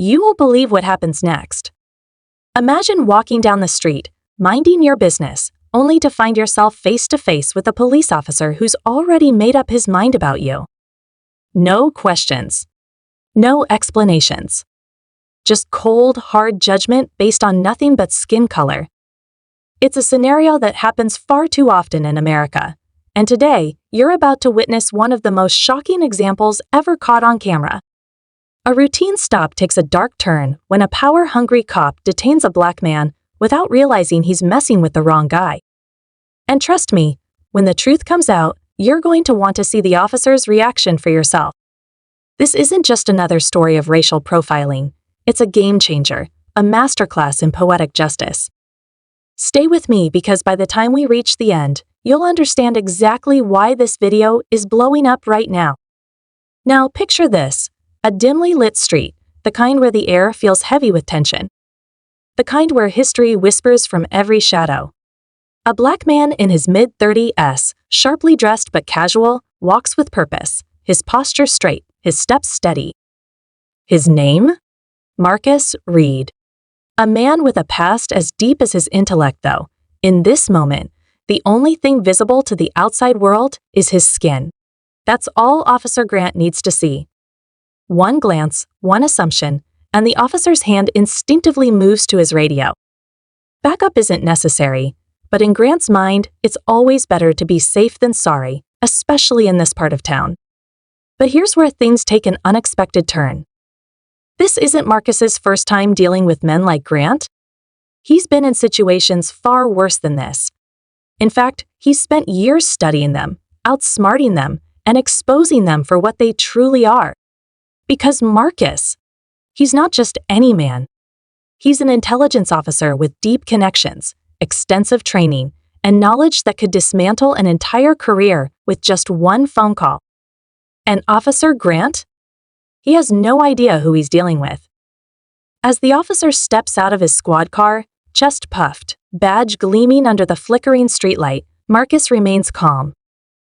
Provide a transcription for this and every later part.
you will believe what happens next. Imagine walking down the street, minding your business, only to find yourself face to face with a police officer who's already made up his mind about you. No questions. No explanations. Just cold, hard judgment based on nothing but skin color. It's a scenario that happens far too often in America, and today, you're about to witness one of the most shocking examples ever caught on camera. A routine stop takes a dark turn when a power-hungry cop detains a black man without realizing he's messing with the wrong guy. And trust me, when the truth comes out, you're going to want to see the officer's reaction for yourself. This isn't just another story of racial profiling. It's a game changer, a masterclass in poetic justice. Stay with me because by the time we reach the end, you'll understand exactly why this video is blowing up right now. Now picture this, a dimly lit street, the kind where the air feels heavy with tension. The kind where history whispers from every shadow. A black man in his mid-30s, sharply dressed but casual, walks with purpose, his posture straight, his steps steady. His name? Marcus Reed. A man with a past as deep as his intellect, though. In this moment, the only thing visible to the outside world is his skin. That's all Officer Grant needs to see. One glance, one assumption, and the officer's hand instinctively moves to his radio. Backup isn't necessary, but in Grant's mind, it's always better to be safe than sorry, especially in this part of town. But here's where things take an unexpected turn. This isn't Marcus's first time dealing with men like Grant. He's been in situations far worse than this. In fact, he's spent years studying them, outsmarting them, and exposing them for what they truly are. Because Marcus, he's not just any man. He's an intelligence officer with deep connections, extensive training, and knowledge that could dismantle an entire career with just one phone call. And Officer Grant? He has no idea who he's dealing with. As the officer steps out of his squad car, chest puffed, badge gleaming under the flickering streetlight, Marcus remains calm.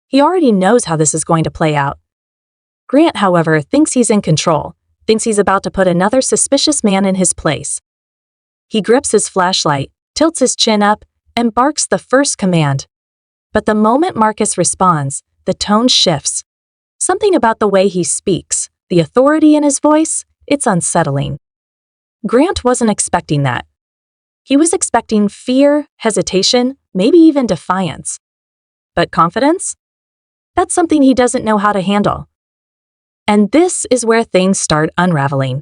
He already knows how this is going to play out. Grant, however, thinks he's in control, thinks he's about to put another suspicious man in his place. He grips his flashlight, tilts his chin up, and barks the first command. But the moment Marcus responds, the tone shifts. Something about the way he speaks, the authority in his voice, it's unsettling. Grant wasn't expecting that. He was expecting fear, hesitation, maybe even defiance. But confidence? That's something he doesn't know how to handle. And this is where things start unraveling.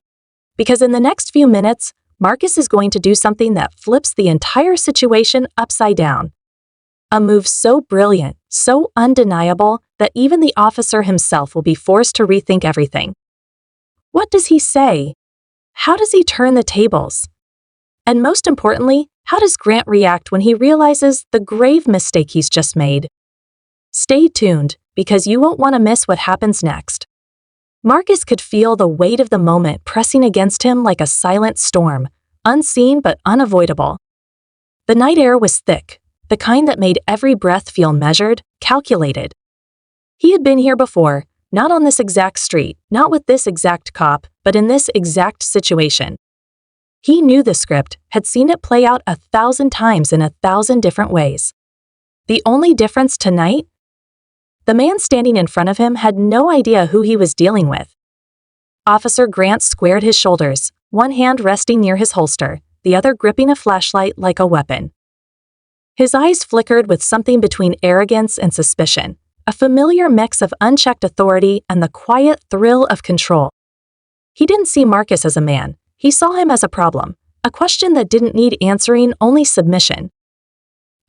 Because in the next few minutes, Marcus is going to do something that flips the entire situation upside down. A move so brilliant, so undeniable, that even the officer himself will be forced to rethink everything. What does he say? How does he turn the tables? And most importantly, how does Grant react when he realizes the grave mistake he's just made? Stay tuned, because you won't want to miss what happens next. Marcus could feel the weight of the moment pressing against him like a silent storm, unseen but unavoidable. The night air was thick, the kind that made every breath feel measured, calculated. He had been here before, not on this exact street, not with this exact cop, but in this exact situation. He knew the script, had seen it play out 1,000 times in 1,000 different ways. The only difference tonight? The man standing in front of him had no idea who he was dealing with. Officer Grant squared his shoulders, one hand resting near his holster, the other gripping a flashlight like a weapon. His eyes flickered with something between arrogance and suspicion, a familiar mix of unchecked authority and the quiet thrill of control. He didn't see Marcus as a man. He saw him as a problem, a question that didn't need answering, only submission.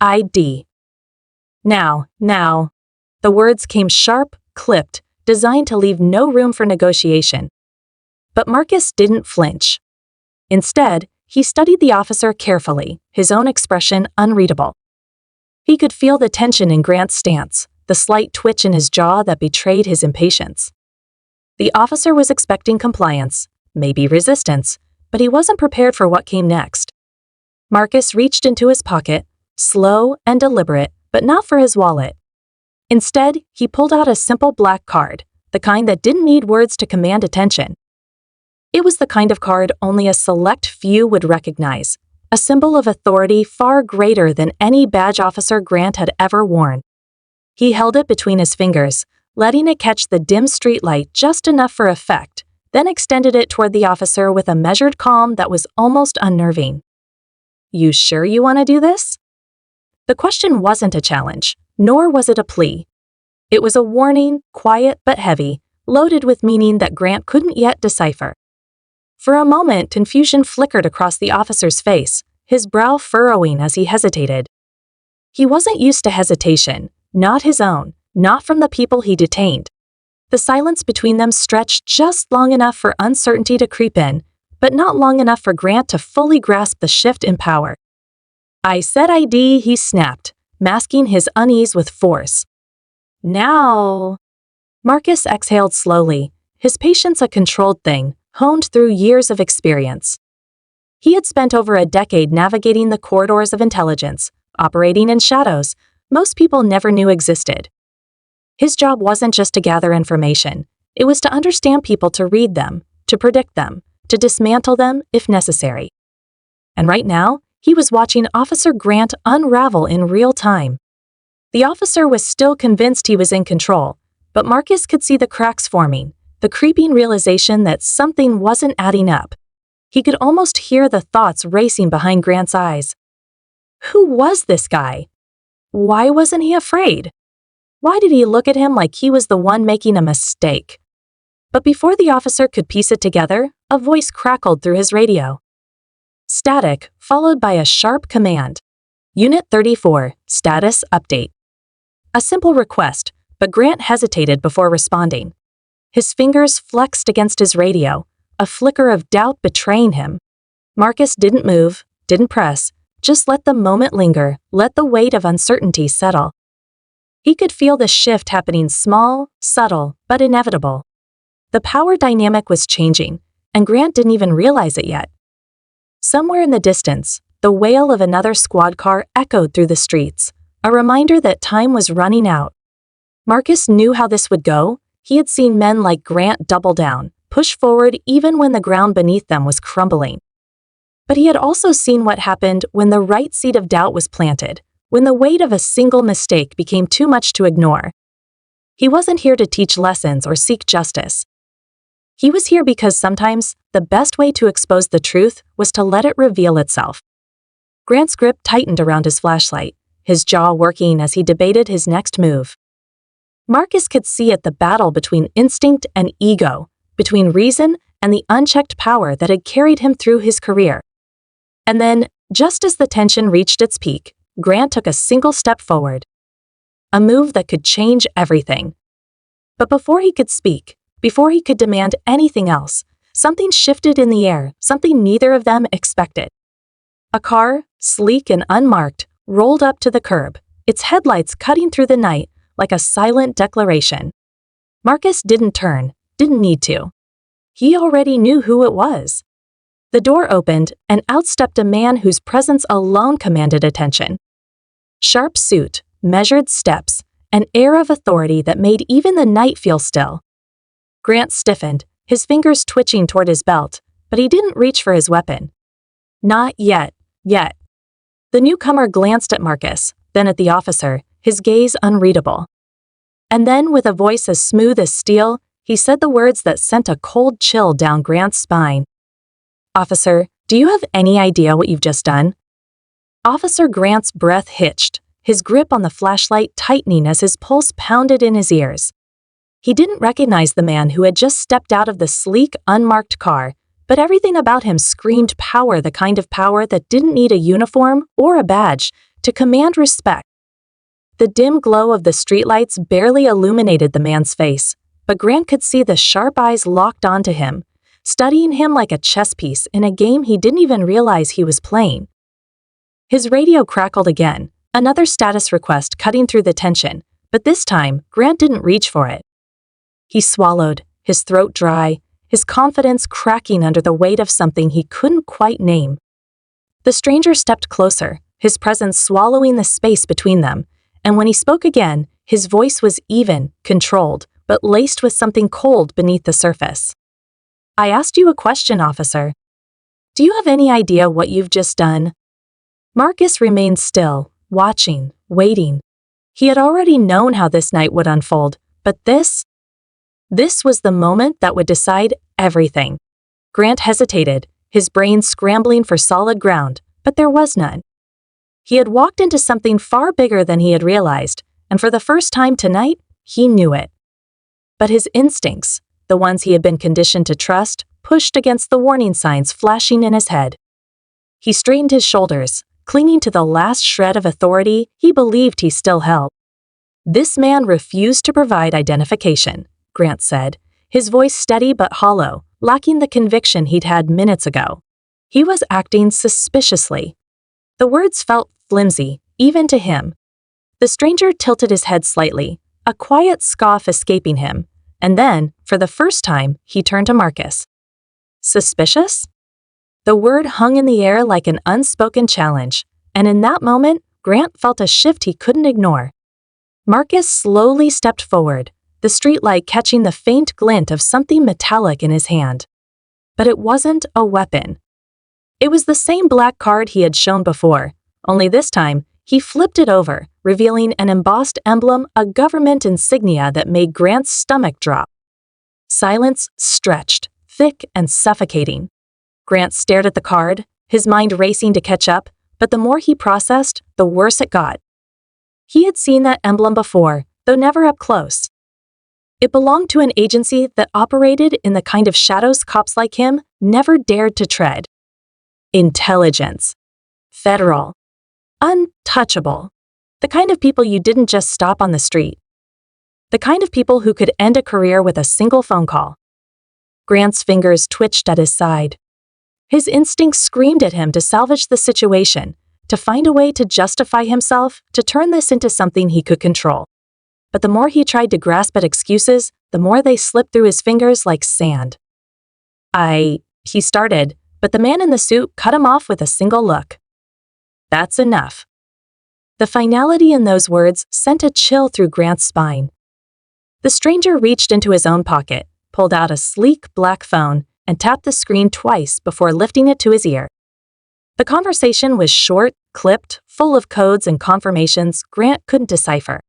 ID. Now. The words came sharp, clipped, designed to leave no room for negotiation. But Marcus didn't flinch. Instead, he studied the officer carefully, his own expression unreadable. He could feel the tension in Grant's stance, the slight twitch in his jaw that betrayed his impatience. The officer was expecting compliance, maybe resistance, but he wasn't prepared for what came next. Marcus reached into his pocket, slow and deliberate, but not for his wallet. Instead, he pulled out a simple black card, the kind that didn't need words to command attention. It was the kind of card only a select few would recognize, a symbol of authority far greater than any badge officer Grant had ever worn. He held it between his fingers, letting it catch the dim streetlight just enough for effect, then extended it toward the officer with a measured calm that was almost unnerving. "You sure you want to do this?" The question wasn't a challenge, nor was it a plea. It was a warning, quiet but heavy, loaded with meaning that Grant couldn't yet decipher. For a moment, confusion flickered across the officer's face, his brow furrowing as he hesitated. He wasn't used to hesitation, not his own, not from the people he detained. The silence between them stretched just long enough for uncertainty to creep in, but not long enough for Grant to fully grasp the shift in power. "I said ID," he snapped, masking his unease with force. "Now." Marcus exhaled slowly, his patience a controlled thing, honed through years of experience. He had spent over a decade navigating the corridors of intelligence, operating in shadows most people never knew existed. His job wasn't just to gather information, it was to understand people, to read them, to predict them, to dismantle them if necessary. And right now, he was watching Officer Grant unravel in real time. The officer was still convinced he was in control, but Marcus could see the cracks forming, the creeping realization that something wasn't adding up. He could almost hear the thoughts racing behind Grant's eyes. Who was this guy? Why wasn't he afraid? Why did he look at him like he was the one making a mistake? But before the officer could piece it together, a voice crackled through his radio. Static, followed by a sharp command. Unit 34, status update. A simple request, but Grant hesitated before responding. His fingers flexed against his radio, a flicker of doubt betraying him. Marcus didn't move, didn't press, just let the moment linger, let the weight of uncertainty settle. He could feel the shift happening, small, subtle, but inevitable. The power dynamic was changing, and Grant didn't even realize it yet. Somewhere in the distance, the wail of another squad car echoed through the streets, a reminder that time was running out. Marcus knew how this would go. He had seen men like Grant double down, push forward even when the ground beneath them was crumbling. But he had also seen what happened when the right seed of doubt was planted, when the weight of a single mistake became too much to ignore. He wasn't here to teach lessons or seek justice. He was here because sometimes the best way to expose the truth was to let it reveal itself. Grant's grip tightened around his flashlight, his jaw working as he debated his next move. Marcus could see it, the battle between instinct and ego, between reason and the unchecked power that had carried him through his career. And then, just as the tension reached its peak, Grant took a single step forward. A move that could change everything. But before he could speak, before he could demand anything else, something shifted in the air, something neither of them expected. A car, sleek and unmarked, rolled up to the curb, its headlights cutting through the night like a silent declaration. Marcus didn't turn, didn't need to. He already knew who it was. The door opened, and out stepped a man whose presence alone commanded attention. Sharp suit, measured steps, an air of authority that made even the night feel still. Grant stiffened, his fingers twitching toward his belt, but he didn't reach for his weapon. Not yet. The newcomer glanced at Marcus, then at the officer, his gaze unreadable. And then, with a voice as smooth as steel, he said the words that sent a cold chill down Grant's spine. "Officer, do you have any idea what you've just done?" Officer Grant's breath hitched, his grip on the flashlight tightening as his pulse pounded in his ears. He didn't recognize the man who had just stepped out of the sleek, unmarked car, but everything about him screamed power, the kind of power that didn't need a uniform or a badge to command respect. The dim glow of the streetlights barely illuminated the man's face, but Grant could see the sharp eyes locked onto him, studying him like a chess piece in a game he didn't even realize he was playing. His radio crackled again, another status request cutting through the tension, but this time, Grant didn't reach for it. He swallowed, his throat dry, his confidence cracking under the weight of something he couldn't quite name. The stranger stepped closer, his presence swallowing the space between them, and when he spoke again, his voice was even, controlled, but laced with something cold beneath the surface. I asked you a question, officer. Do you have any idea what you've just done? Marcus remained still, watching, waiting. He had already known how this night would unfold, but this was the moment that would decide everything. Grant hesitated, his brain scrambling for solid ground, but there was none. He had walked into something far bigger than he had realized, and for the first time tonight, he knew it. But his instincts, the ones he had been conditioned to trust, pushed against the warning signs flashing in his head. He straightened his shoulders, clinging to the last shred of authority he believed he still held. This man refused to provide identification, Grant said, his voice steady but hollow, lacking the conviction he'd had minutes ago. He was acting suspiciously. The words felt flimsy, even to him. The stranger tilted his head slightly, a quiet scoff escaping him, and then, for the first time, he turned to Marcus. Suspicious? The word hung in the air like an unspoken challenge, and in that moment, Grant felt a shift he couldn't ignore. Marcus slowly stepped forward, the streetlight catching the faint glint of something metallic in his hand. But it wasn't a weapon. It was the same black card he had shown before, only this time, he flipped it over, revealing an embossed emblem, a government insignia that made Grant's stomach drop. Silence stretched, thick and suffocating. Grant stared at the card, his mind racing to catch up, but the more he processed, the worse it got. He had seen that emblem before, though never up close. It belonged to an agency that operated in the kind of shadows cops like him never dared to tread. Intelligence. Federal. Untouchable. The kind of people you didn't just stop on the street. The kind of people who could end a career with a single phone call. Grant's fingers twitched at his side. His instincts screamed at him to salvage the situation, to find a way to justify himself, to turn this into something he could control. But the more he tried to grasp at excuses, the more they slipped through his fingers like sand. He started, but the man in the suit cut him off with a single look. That's enough. The finality in those words sent a chill through Grant's spine. The stranger reached into his own pocket, pulled out a sleek black phone, and tapped the screen twice before lifting it to his ear. The conversation was short, clipped, full of codes and confirmations Grant couldn't decipher.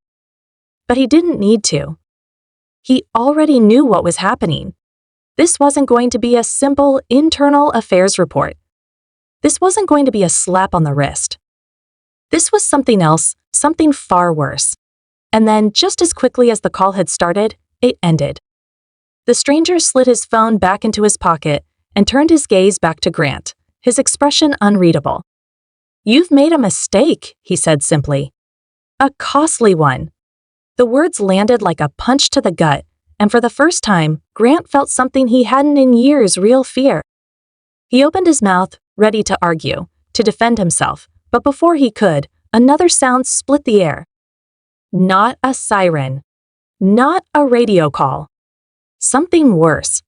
But he didn't need to. He already knew what was happening. This wasn't going to be a simple internal affairs report. This wasn't going to be a slap on the wrist. This was something else, something far worse. And then, just as quickly as the call had started, it ended. The stranger slid his phone back into his pocket and turned his gaze back to Grant, his expression unreadable. "You've made a mistake," he said simply. "A costly one." The words landed like a punch to the gut, and for the first time, Grant felt something he hadn't in years: real fear. He opened his mouth, ready to argue, to defend himself, but before he could, another sound split the air. Not a siren. Not a radio call. Something worse.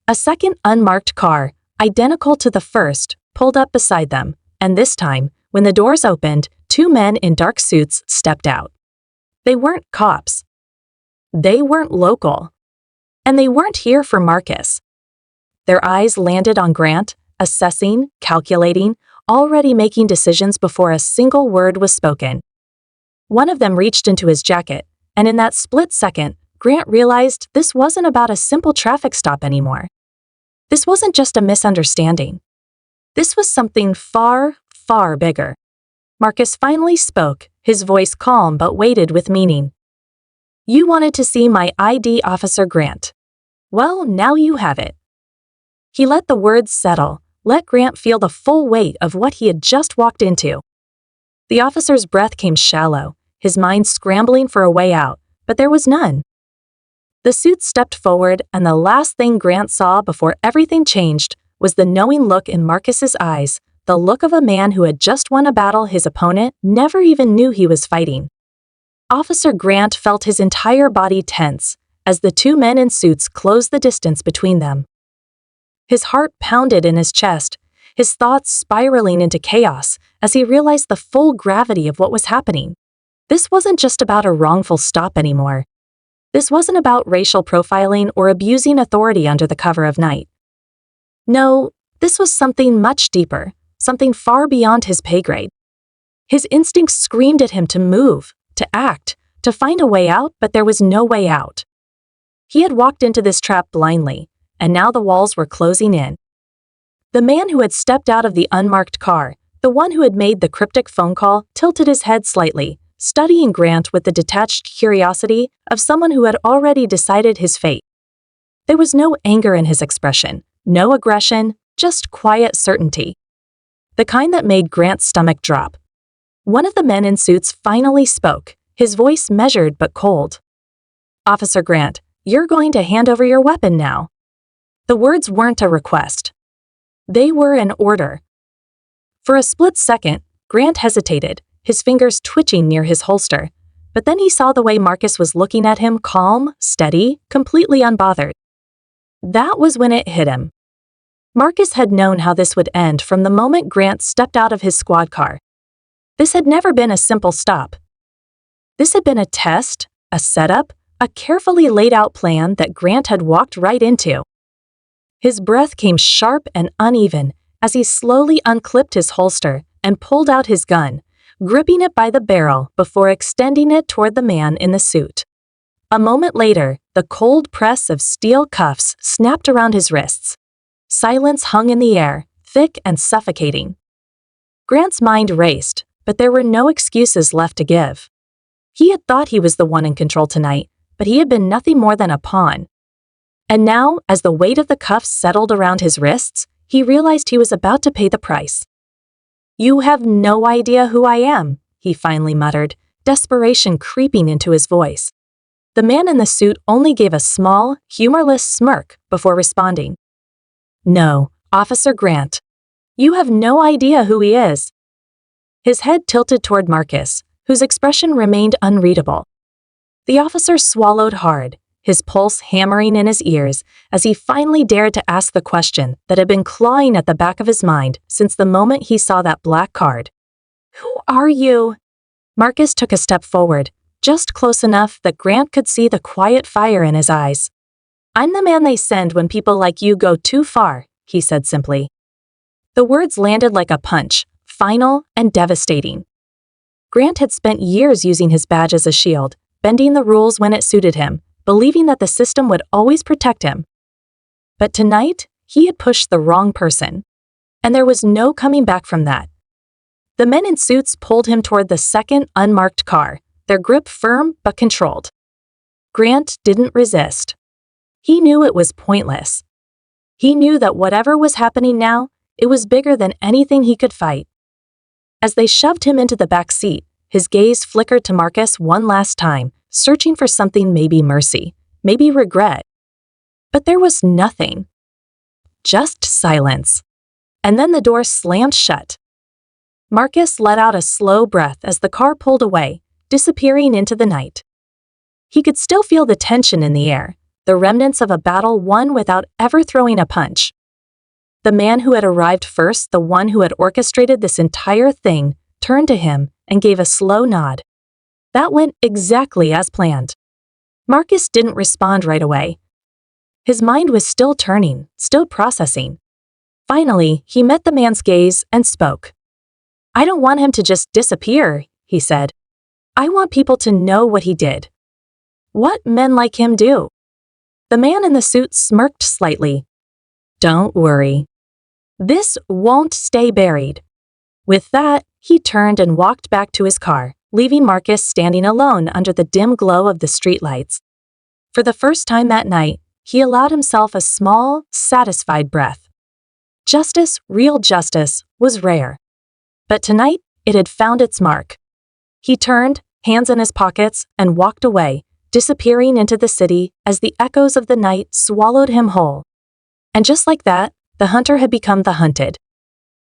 A second unmarked car, identical to the first, pulled up beside them, and this time, when the doors opened, two men in dark suits stepped out. They weren't cops. They weren't local. And they weren't here for Marcus. Their eyes landed on Grant, assessing, calculating, already making decisions before a single word was spoken. One of them reached into his jacket, and in that split second, Grant realized this wasn't about a simple traffic stop anymore. This wasn't just a misunderstanding. This was something far, far bigger. Marcus finally spoke, his voice calm but weighted with meaning. "You wanted to see my ID, Officer Grant. Well, now you have it." He let the words settle, let Grant feel the full weight of what he had just walked into. The officer's breath came shallow, his mind scrambling for a way out, but there was none. The suit stepped forward, and the last thing Grant saw before everything changed was the knowing look in Marcus's eyes, the look of a man who had just won a battle his opponent never even knew he was fighting. Officer Grant felt his entire body tense as the two men in suits closed the distance between them. His heart pounded in his chest, his thoughts spiraling into chaos as he realized the full gravity of what was happening. This wasn't just about a wrongful stop anymore. This wasn't about racial profiling or abusing authority under the cover of night. No, this was something much deeper, something far beyond his pay grade. His instincts screamed at him to move, to act, to find a way out, but there was no way out. He had walked into this trap blindly, and now the walls were closing in. The man who had stepped out of the unmarked car, the one who had made the cryptic phone call, tilted his head slightly, studying Grant with the detached curiosity of someone who had already decided his fate. There was no anger in his expression, no aggression, just quiet certainty. The kind that made Grant's stomach drop. One of the men in suits finally spoke, his voice measured but cold. "Officer Grant, you're going to hand over your weapon now." The words weren't a request. They were an order. For a split second, Grant hesitated, his fingers twitching near his holster, but then he saw the way Marcus was looking at him, calm, steady, completely unbothered. That was when it hit him. Marcus had known how this would end from the moment Grant stepped out of his squad car. This had never been a simple stop. This had been a test, a setup, a carefully laid out plan that Grant had walked right into. His breath came sharp and uneven as he slowly unclipped his holster and pulled out his gun, gripping it by the barrel before extending it toward the man in the suit. A moment later, the cold press of steel cuffs snapped around his wrists. Silence hung in the air, thick and suffocating. Grant's mind raced, but there were no excuses left to give. He had thought he was the one in control tonight, but he had been nothing more than a pawn. And now, as the weight of the cuffs settled around his wrists, he realized he was about to pay the price. "You have no idea who I am," he finally muttered, desperation creeping into his voice. The man in the suit only gave a small, humorless smirk before responding. "No, Officer Grant. You have no idea who he is." His head tilted toward Marcus, whose expression remained unreadable. The officer swallowed hard, his pulse hammering in his ears as he finally dared to ask the question that had been clawing at the back of his mind since the moment he saw that black card. "Who are you?" Marcus took a step forward, just close enough that Grant could see the quiet fire in his eyes. "I'm the man they send when people like you go too far," he said simply. The words landed like a punch, final and devastating. Grant had spent years using his badge as a shield, bending the rules when it suited him, believing that the system would always protect him. But tonight, he had pushed the wrong person. And there was no coming back from that. The men in suits pulled him toward the second unmarked car, their grip firm but controlled. Grant didn't resist. He knew it was pointless. He knew that whatever was happening now, it was bigger than anything he could fight. As they shoved him into the back seat, his gaze flickered to Marcus one last time, searching for something, maybe mercy, maybe regret. But there was nothing. Just silence. And then the door slammed shut. Marcus let out a slow breath as the car pulled away, disappearing into the night. He could still feel the tension in the air, the remnants of a battle won without ever throwing a punch. The man who had arrived first, the one who had orchestrated this entire thing, turned to him and gave a slow nod. That went exactly as planned. Marcus didn't respond right away. His mind was still turning, still processing. Finally, he met the man's gaze and spoke. "I don't want him to just disappear," he said. "I want people to know what he did. What men like him do." The man in the suit smirked slightly. "Don't worry. This won't stay buried." With that, he turned and walked back to his car, leaving Marcus standing alone under the dim glow of the streetlights. For the first time that night, he allowed himself a small, satisfied breath. Justice, real justice, was rare. But tonight, it had found its mark. He turned, hands in his pockets, and walked away, disappearing into the city as the echoes of the night swallowed him whole. And just like that, the hunter had become the hunted.